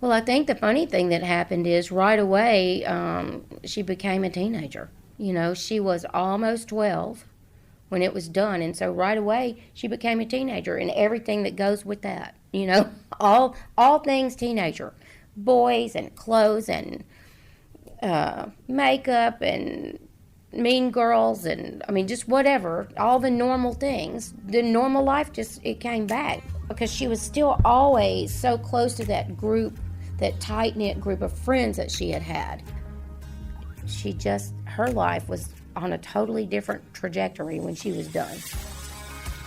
Well, I think the funny thing that happened is right away she became a teenager. You know, she was almost 12 when it was done, and so right away she became a teenager and everything that goes with that. You know, all things teenager, boys and clothes and makeup and mean girls and I mean just whatever, all the normal things. The normal life just it came back because she was still always so close to that group, that tight knit group of friends that she had had. She just her life was on a totally different trajectory when she was done.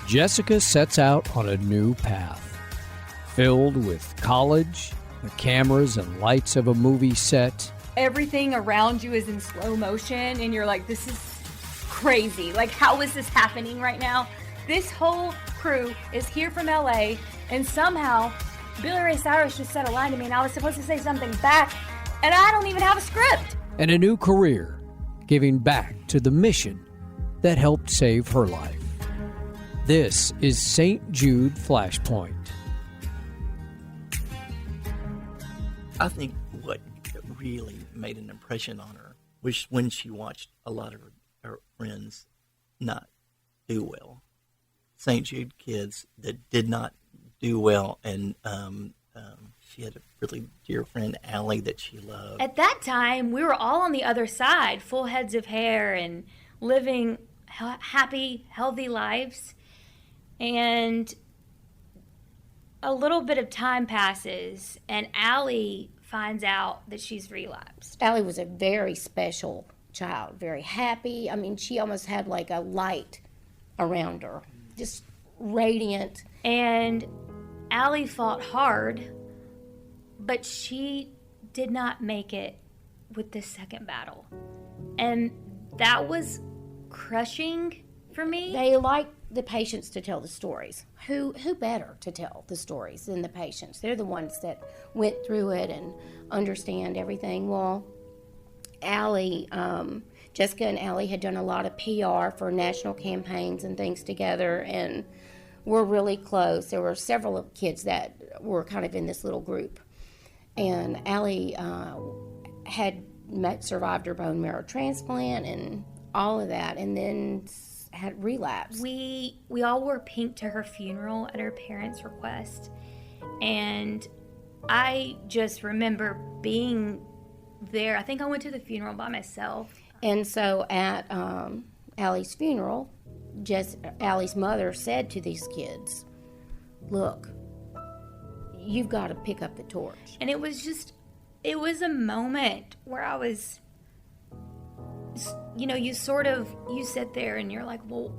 Jessica sets out on a new path, filled with college, the cameras and lights of a movie set. Everything around you is in slow motion and you're like, this is crazy. Like, how is this happening right now? This whole crew is here from LA and somehow Billy Ray Cyrus just said a line to me and I was supposed to say something back and I don't even have a script. And a new career, giving back to the mission that helped save her life. This is St. Jude Flashpoint. I think what really made an impression on her was when she watched a lot of her friends not do well. St. Jude kids that did not do well, and she had a really dear friend, Allie, that she loved. At that time, we were all on the other side, full heads of hair and living happy, healthy lives. And a little bit of time passes, and Allie finds out that she's relapsed. Allie was a very special child, very happy. I mean, she almost had like a light around her, just radiant. And Allie fought hard, but she did not make it with the second battle. And that was crushing for me. They like the patients to tell the stories. Who better to tell the stories than the patients? They're the ones that went through it and understand everything. Well, Allie, Jessica and Allie had done a lot of PR for national campaigns and things together, and were really close. There were several kids that were kind of in this little group. And Allie had survived her bone marrow transplant and all of that, and then had relapsed. We all wore pink to her funeral at her parents' request, and I just remember being there. I think I went to the funeral by myself. And so at Allie's funeral, Allie's mother said to these kids, look, you've got to pick up the torch. And it was a moment where I was, you know, you sit there and you're like, well,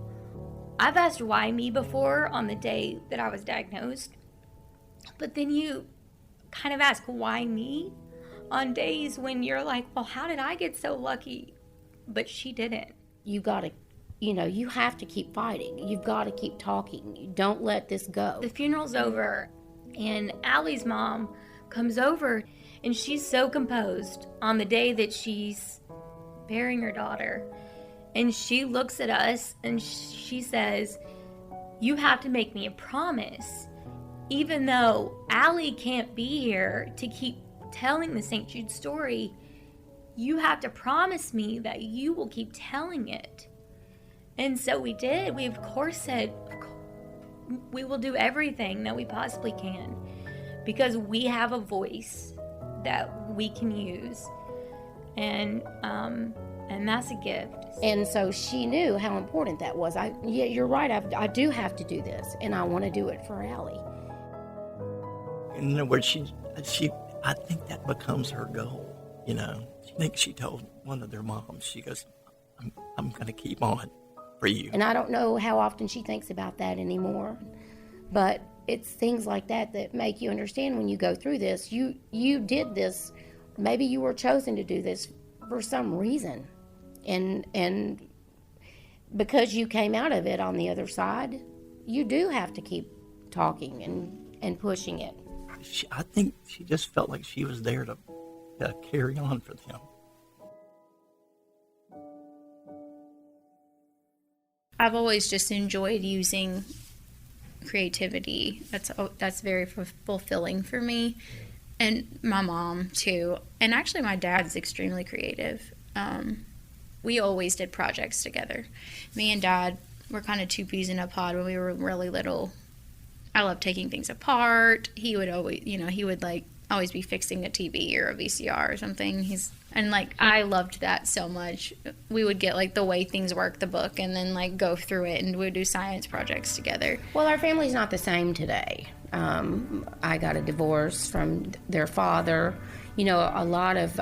I've asked why me before on the day that I was diagnosed, but then you kind of ask why me on days when you're like, well, how did I get so lucky? But she didn't. You got to, you have to keep fighting. You've got to keep talking. You don't let this go. The funeral's over, and Allie's mom comes over, and she's so composed on the day that she's burying her daughter. And she looks at us, and she says, you have to make me a promise. Even though Allie can't be here to keep telling the St. Jude story, you have to promise me that you will keep telling it. And so we did. We, of course, said, we will do everything that we possibly can because we have a voice that we can use. And that's a gift. And so she knew how important that was. Yeah, you're right. I do have to do this, and I want to do it for Allie. In other words, I think that becomes her goal. I think she told one of their moms, she goes, I'm going to keep on for you. And I don't know how often she thinks about that anymore, but it's things like that that make you understand when you go through this. You did this, maybe you were chosen to do this for some reason, and because you came out of it on the other side, you do have to keep talking and pushing it. I think she just felt like she was there to carry on for them. I've always just enjoyed using creativity. That's very fulfilling for me. And my mom, too. And actually, my dad's extremely creative. We always did projects together. Me and Dad were kind of two peas in a pod when we were really little. I loved taking things apart. He would always, like always be fixing a TV or a VCR or something. I loved that so much. We would get like The Way Things Work, the book, and then like go through it, and we'd do science projects together. Well, our family's not the same today. I got a divorce from their father. A lot of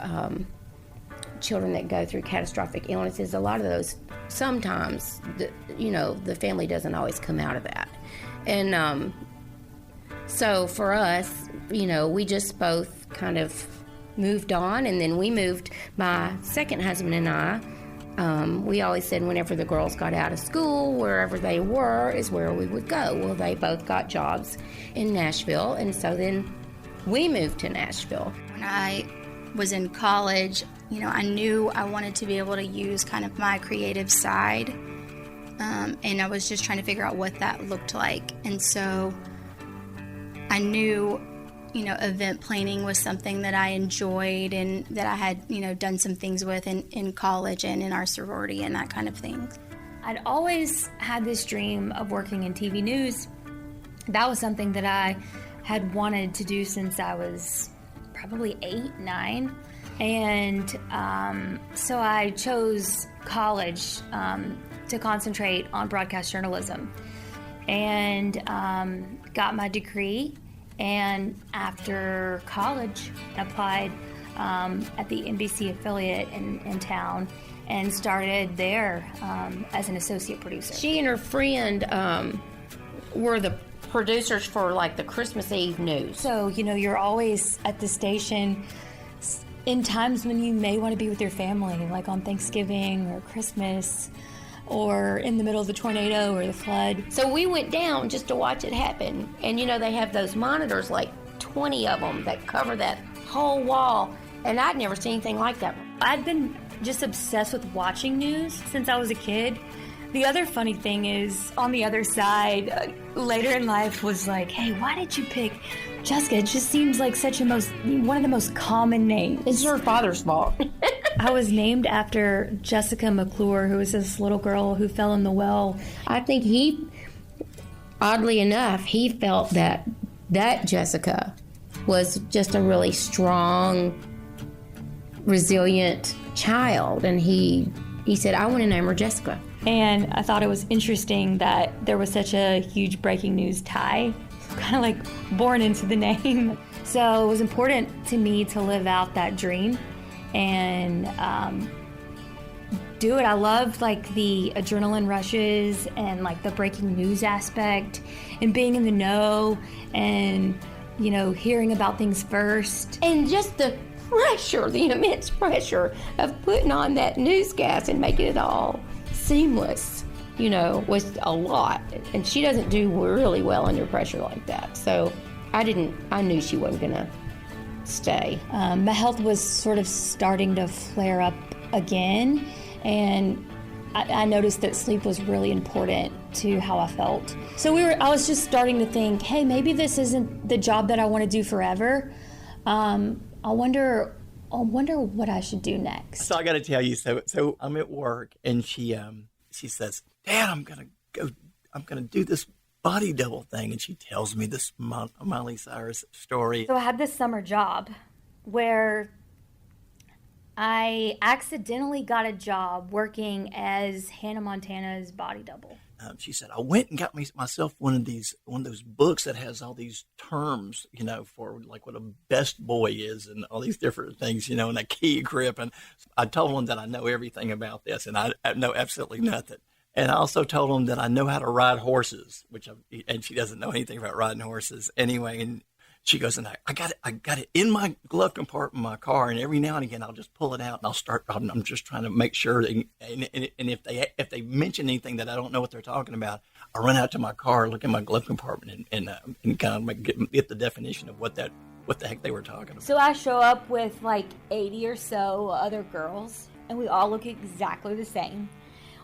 children that go through catastrophic illnesses, a lot of those, sometimes, the family doesn't always come out of that. And so for us, we just both kind of moved on, and then we moved, my second husband and I, we always said whenever the girls got out of school, wherever they were is where we would go. Well, they both got jobs in Nashville, and so then we moved to Nashville. When I was in college, I knew I wanted to be able to use kind of my creative side, and I was just trying to figure out what that looked like. And so I knew, event planning was something that I enjoyed and that I had, done some things with in college and in our sorority and that kind of thing. I'd always had this dream of working in TV news. That was something that I had wanted to do since I was probably 8, 9. And so I chose college to concentrate on broadcast journalism, and got my degree. And after college, applied at the NBC affiliate in town and started there as an associate producer. She and her friend were the producers for like the Christmas Eve news. So, you're always at the station in times when you may want to be with your family, like on Thanksgiving or Christmas, or in the middle of the tornado or the flood. So we went down just to watch it happen. And they have those monitors, like 20 of them, that cover that whole wall. And I'd never seen anything like that. I'd been just obsessed with watching news since I was a kid. The other funny thing is, on the other side, later in life was like, hey, why did you pick Jessica? It just seems like one of the most common names. It's your father's fault. I was named after Jessica McClure, who was this little girl who fell in the well. I think oddly enough, he felt that Jessica was just a really strong, resilient child. And he said, I want to name her Jessica. And I thought it was interesting that there was such a huge breaking news tie, kind of like born into the name. So it was important to me to live out that dream and do it. I loved like the adrenaline rushes and like the breaking news aspect and being in the know and, hearing about things first. And just the pressure, the immense pressure of putting on that newscast and making it all seamless, was a lot. And she doesn't do really well under pressure like that. So I knew she wasn't going to stay. My health was sort of starting to flare up again. And I noticed that sleep was really important to how I felt. So I was just starting to think, hey, maybe this isn't the job that I want to do forever. I wonder what I should do next. So I got to tell you, so I'm at work, and she says, Dad, I'm gonna do this body double thing, and she tells me this Miley Cyrus story. So I had this summer job where I accidentally got a job working as Hannah Montana's body double. She said, I went and got myself one of those books that has all these terms, for like what a best boy is and all these different things, and a key grip. And I told them that I know everything about this, and I know absolutely nothing. And I also told them that I know how to ride horses, and she doesn't know anything about riding horses anyway. And she goes, and I got it in my glove compartment of my car, and every now and again I'll just pull it out and I'm just trying to make sure that, and if they mention anything that I don't know what they're talking about, I run out to my car, look in my glove compartment, and kind of get the definition of what the heck they were talking about. So I show up with like 80 or so other girls, and we all look exactly the same.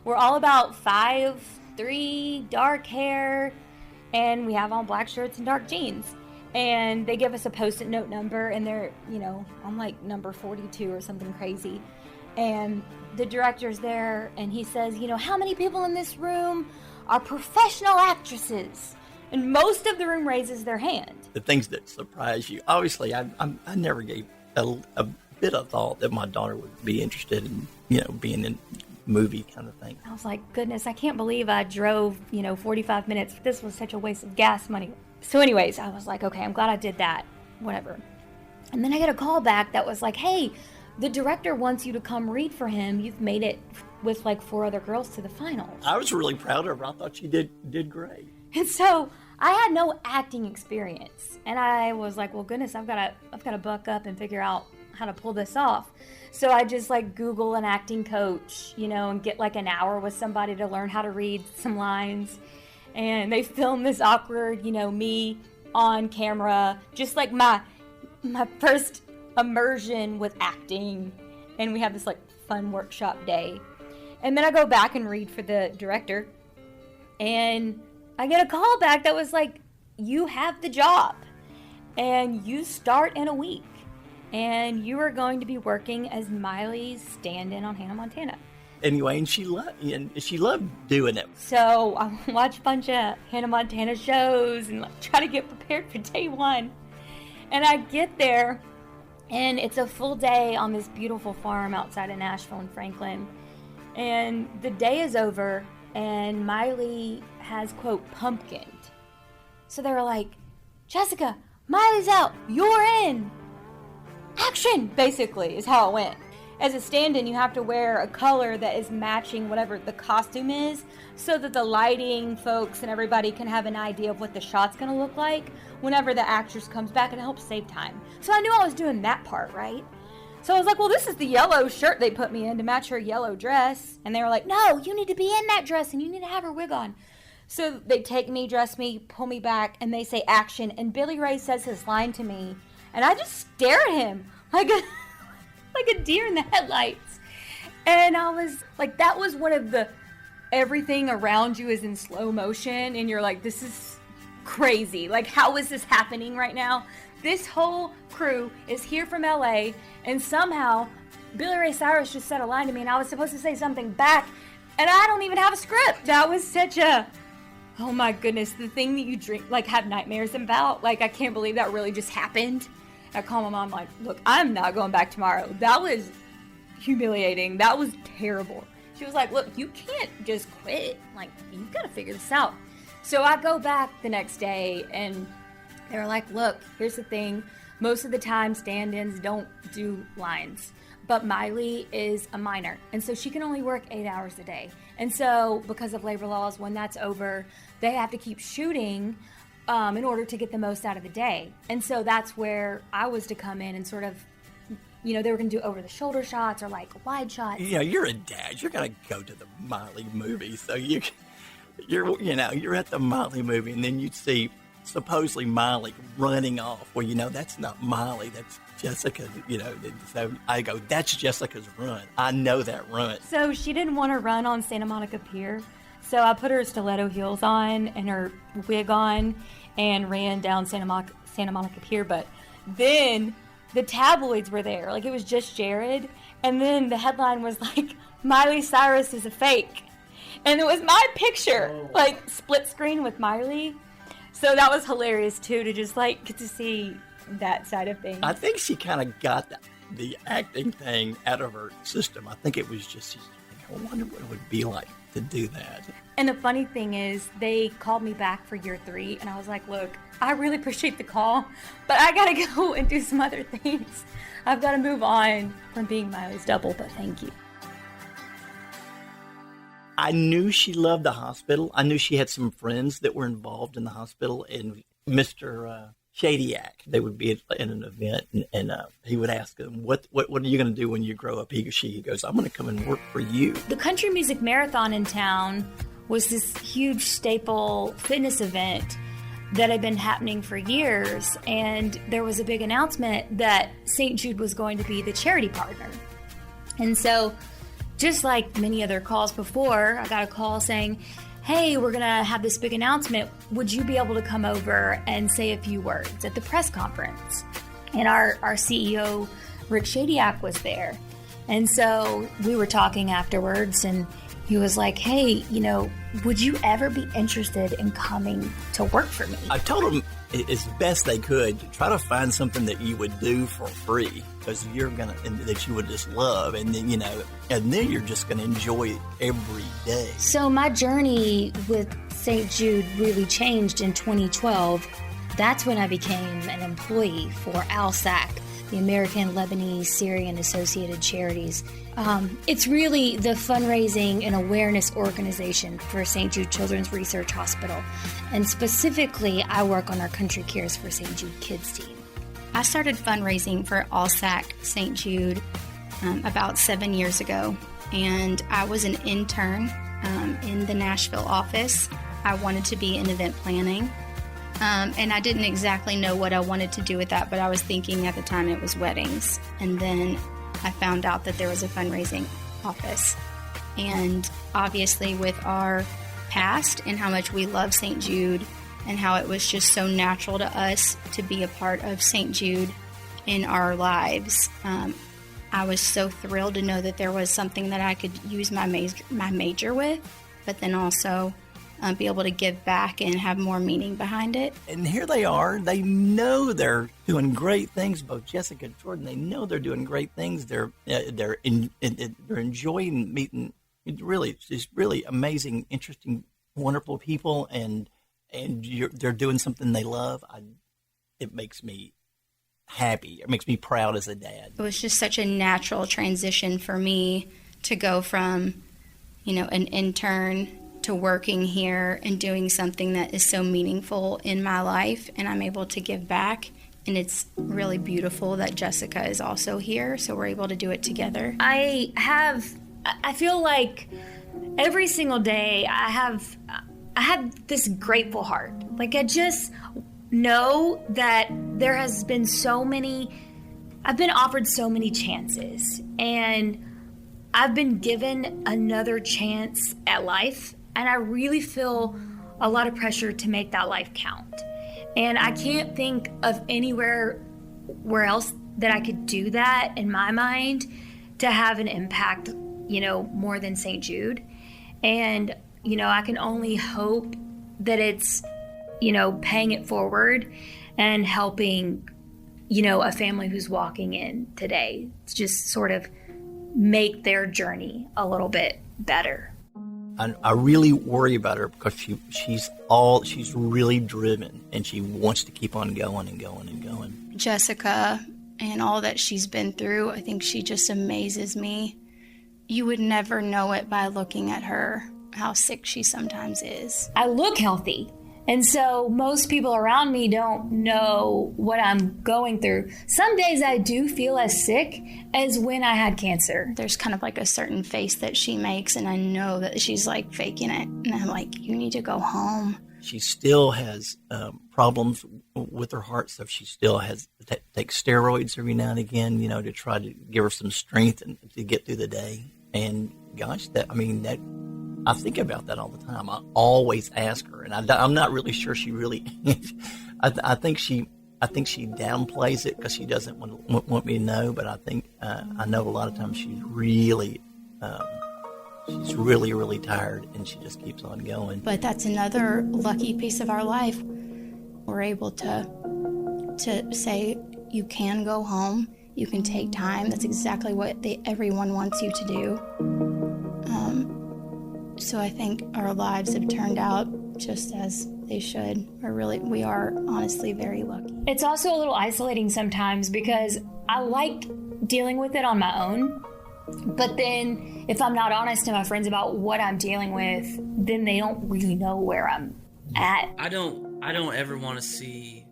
We're all about 5'3", dark hair, and we have on black shirts and dark jeans. And they give us a Post-it note number, and they're, I'm like number 42 or something crazy. And the director's there, and he says, how many people in this room are professional actresses? And most of the room raises their hand. The things that surprise you, obviously, I never gave a bit of thought that my daughter would be interested in, being in movie kind of thing. I was like, goodness, I can't believe I drove, 45 minutes. This was such a waste of gas money. So anyways, I was like, okay, I'm glad I did that, whatever. And then I get a call back that was like, hey, the director wants you to come read for him. You've made it with like 4 other girls to the finals. I was really proud of her. I thought she did great. And so I had no acting experience. And I was like, well, goodness, I've got to buck up and figure out how to pull this off. So I just like Google an acting coach, and get like an hour with somebody to learn how to read some lines. And they filmed this awkward, me on camera, just like my first immersion with acting. And we have this like fun workshop day. And then I go back and read for the director. And I get a call back that was like, you have the job. And you start in a week. And you are going to be working as Miley's stand-in on Hannah Montana. Anyway, and she loved doing it. So I watch a bunch of Hannah Montana shows and like try to get prepared for day one. And I get there, and it's a full day on this beautiful farm outside of Nashville and Franklin. And the day is over, and Miley has, quote, pumpkined. So they were like, Jessica, Miley's out, you're in. Action, basically, is how it went. As a stand-in, you have to wear a color that is matching whatever the costume is, so that the lighting folks and everybody can have an idea of what the shot's going to look like whenever the actress comes back, and it helps save time. So I knew I was doing that part, right? So I was like, well, this is the yellow shirt they put me in to match her yellow dress. And they were like, no, you need to be in that dress, and you need to have her wig on. So they take me, dress me, pull me back, and they say action. And Billy Ray says his line to me, and I just stare at him like a deer in the headlights. And I was like, that was one of the, everything around you is in slow motion, and you're like, this is crazy. Like, how is this happening right now? This whole crew is here from LA, and somehow Billy Ray Cyrus just said a line to me, and I was supposed to say something back, and I don't even have a script. That was such a, oh my goodness, the thing that you have nightmares about. Like, I can't believe that really just happened. I call my mom, like, look, I'm not going back tomorrow. That was humiliating. That was terrible. She was like, look, you can't just quit. Like, you've got to figure this out. So I go back the next day, and they were like, look, here's the thing. Most of the time, stand-ins don't do lines. But Miley is a minor, and so she can only work 8 hours a day. And so, because of labor laws, when that's over, they have to keep shooting in order to get the most out of the day. And so that's where I was to come in and sort of, they were going to do over-the-shoulder shots or like wide shots. You're a dad. You're going to go to the Miley movie. So you're at the Miley movie, and then you'd see supposedly Miley running off. Well, that's not Miley. That's Jessica. So I go, that's Jessica's run. I know that run. So she didn't want to run on Santa Monica Pier. So I put her stiletto heels on and her wig on and ran down Santa Monica Pier. But then the tabloids were there. Like, it was just Jared. And then the headline was like, Miley Cyrus is a fake. And it was my picture, like split screen with Miley. So that was hilarious too, to just like get to see that side of things. I think she kind of got the acting thing out of her system. I think it was just, I wonder what it would be like to do that. And the funny thing is, they called me back for year 3, and I was like, look, I really appreciate the call, but I gotta go and do some other things. I've got to move on from being Miley's double, but thank you. I knew she loved the hospital. I knew she had some friends that were involved in the hospital, and Mr. Shadyac, they would be in an event, and he would ask them, what are you going to do when you grow up? He goes, I'm going to come and work for you. The Country Music Marathon in town was this huge staple fitness event that had been happening for years, and there was a big announcement that St. Jude was going to be the charity partner. And so, just like many other calls before, I got a call saying, hey, we're going to have this big announcement. Would you be able to come over and say a few words at the press conference? And our CEO, Rick Shadyac, was there. And so we were talking afterwards, and he was like, hey, would you ever be interested in coming to work for me? I told him as best they could to try to find something that you would do for free, because that you would just love, and then you're just gonna enjoy it every day. So my journey with St. Jude really changed in 2012. That's when I became an employee for ALSAC, the American Lebanese Syrian Associated Charities. It's really the fundraising and awareness organization for St. Jude Children's Research Hospital. And specifically, I work on our Country Cares for St. Jude Kids team. I started fundraising for ALSAC St. Jude about 7 years ago, and I was an intern in the Nashville office. I wanted to be in event planning, and I didn't exactly know what I wanted to do with that, but I was thinking at the time it was weddings. And then I found out that there was a fundraising office. And obviously with our past and how much we love St. Jude and how it was just so natural to us to be a part of St. Jude in our lives, I was so thrilled to know that there was something that I could use my major with, but then also be able to give back and have more meaning behind it. And here they are. They know they're doing great things. Both Jessica and Jordan, they know they're doing great things. They're enjoying meeting really amazing, interesting, wonderful people, and they're doing something they love. It makes me happy. It makes me proud as a dad. It was just such a natural transition for me to go from, an intern to working here and doing something that is so meaningful in my life, and I'm able to give back. And it's really beautiful that Jessica is also here, so we're able to do it together. I feel like every single day I have this grateful heart. Like, I just know that there has been I've been offered so many chances, and I've been given another chance at life. And I really feel a lot of pressure to make that life count. And I can't think of anywhere else that I could do that in my mind to have an impact, more than St. Jude. And, I can only hope that it's, paying it forward and helping, a family who's walking in today to just sort of make their journey a little bit better. I really worry about her because she's really driven, and she wants to keep on going and going and going. Jessica and all that she's been through, I think she just amazes me. You would never know it by looking at her, how sick she sometimes is. I look healthy. And so most people around me don't know what I'm going through. Some days I do feel as sick as when I had cancer. There's kind of like a certain face that she makes, and I know that she's like faking it. And I'm like, you need to go home. She still has problems with her heart stuff. She still has to take steroids every now and again, to try to give her some strength and to get through the day. And gosh, I think about that all the time. I always ask her, and I'm not really sure she really. I think she downplays it because she doesn't want me to know. But I think I know a lot of times she's really tired, and she just keeps on going. But that's another lucky piece of our life. We're able to say you can go home, you can take time. That's exactly what everyone wants you to do. So I think our lives have turned out just as they should. We are honestly very lucky. It's also a little isolating sometimes because I like dealing with it on my own. But then if I'm not honest to my friends about what I'm dealing with, then they don't really know where I'm at. I don't ever want to see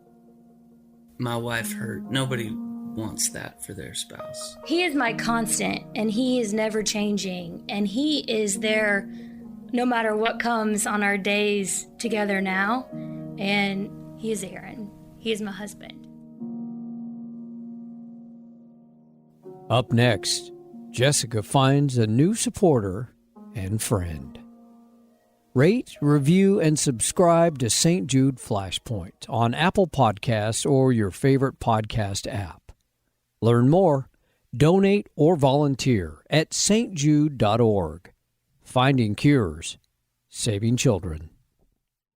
my wife hurt. Nobody wants that for their spouse. He is my constant, and he is never changing, and he is there no matter what comes on our days together now. And he is Aaron. He is my husband. Up next, Jessica finds a new supporter and friend. Rate, review, and subscribe to St. Jude Flashpoint on Apple Podcasts or your favorite podcast app. Learn more, donate, or volunteer at stjude.org. Finding cures, saving children.